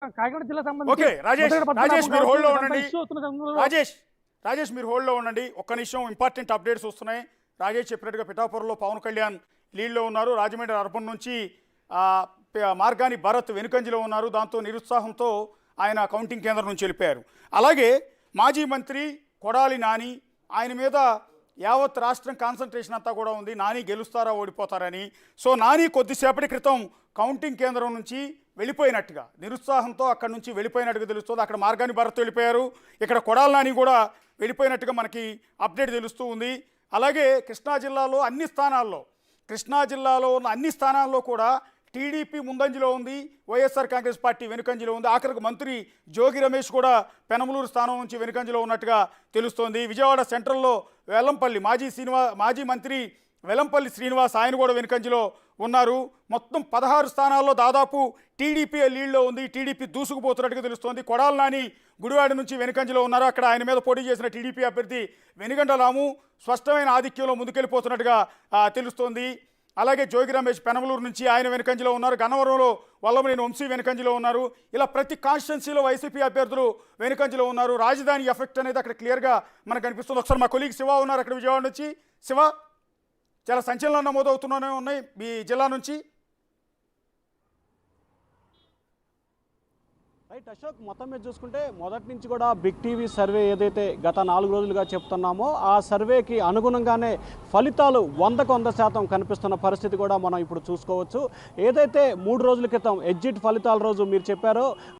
కాకినాడ జిల్లా ఓకే సంబంధించి రాజేష్ మొదటి పద్మనాభం రాజేష్ మీరు హోల్డ్ లో కావచ్చు, ఉండండి. ఇష్యూ అవుతున్న సందర్భంలో రాజేష్ మీరు హోల్డ్ లో ఉండండి. ఒక్క నిమిషం ఇంపార్టెంట్ అప్డేట్స్ వస్తున్నాయి. రాజేష్ చెప్పినట్టుగా పిఠాపురంలో పవన్ కళ్యాణ్ లీడ్లో ఉన్నారు. రాజమండ్రి అర్బన్ నుంచి మార్గాని భరత్ వెనుకంజలో ఉన్నారు. దాంతో నిరుత్సాహంతో ఆయన కౌంటింగ్ కేంద్రం నుంచి వెళ్ళిపోయారు. అలాగే మాజీ మంత్రి కొడాలి నాని, ఆయన మీద యావత్ రాష్ట్రం కాన్సన్ట్రేషన్ అంతా కూడా ఉంది, నాని గెలుస్తారా ఓడిపోతారని. సో నాని కొద్దిసేపటి క్రితం కౌంటింగ్ కేంద్రం నుంచి వెళ్ళిపోయినట్టుగా, నిరుత్సాహంతో అక్కడ నుంచి వెళ్ళిపోయినట్టుగా తెలుస్తుంది. అక్కడ మార్గాని భరత్ వెళ్ళిపోయారు, ఇక్కడ కొడాలి నాని కూడా వెళ్ళిపోయినట్టుగా మనకి అప్డేట్ తెలుస్తూ ఉంది. అలాగే కృష్ణా జిల్లాలో ఉన్న అన్ని స్థానాల్లో కూడా టీడీపీ ముందంజలో ఉంది, వైఎస్ఆర్ కాంగ్రెస్ పార్టీ వెనుకంజలో ఉంది. ఆఖరికి మంత్రి జోగి రమేష్ కూడా పెనమలూరు స్థానం నుంచి వెనుకంజలో ఉన్నట్టుగా తెలుస్తోంది. విజయవాడ సెంట్రల్లో వెల్లంపల్లి మాజీ మంత్రి వెల్లంపల్లి శ్రీనివాస్, ఆయన కూడా వెనుకంజలో ఉన్నారు. మొత్తం 16 స్థానాల్లో దాదాపు టీడీపీ లీడ్లో ఉంది. టీడీపీ దూసుకుపోతున్నట్టుగా తెలుస్తోంది. కొడాలి నాని గుడివాడ నుంచి వెనుకంజలో ఉన్నారు. అక్కడ ఆయన మీద పోటీ చేసిన టీడీపీ అభ్యర్థి వెనుగండ్ల రాము స్పష్టమైన ఆధిక్యంలో ముందుకెళ్ళిపోతున్నట్టుగా తెలుస్తోంది. అలాగే జోగి రమేష్ పెనమలూరు నుంచి ఆయన వెనుకంజలో ఉన్నారు. గన్నవరంలో వల్లభనేని వంశీ వెనుకంజలో ఉన్నారు. ఇలా ప్రతి కాన్స్టిట్యున్సీలో వైసీపీ అభ్యర్థులు వెనుకంజలో ఉన్నారు. రాజధాని ఎఫెక్ట్ అనేది అక్కడ క్లియర్గా మనకు కనిపిస్తుంది. ఒకసారి మా కొలీగ్ శివ ఉన్నారు అక్కడ విజయవాడ నుంచి. శివ, చాలా సంచలనాలు నమోదవుతూనే ఉన్నాయి మీ జిల్లా నుంచి. రైట్ అశోక్, మొత్తం మీద చూసుకుంటే మొదటి నుంచి కూడా బిగ్ టీవీ సర్వే ఏదైతే గత 4 రోజులుగా చెప్తున్నామో ఆ సర్వేకి అనుగుణంగానే ఫలితాలు 100% కనిపిస్తున్న పరిస్థితి కూడా మనం ఇప్పుడు చూసుకోవచ్చు. ఏదైతే 3 రోజుల క్రితం ఎగ్జిట్ ఫలితాల రోజు మీరు చెప్పారో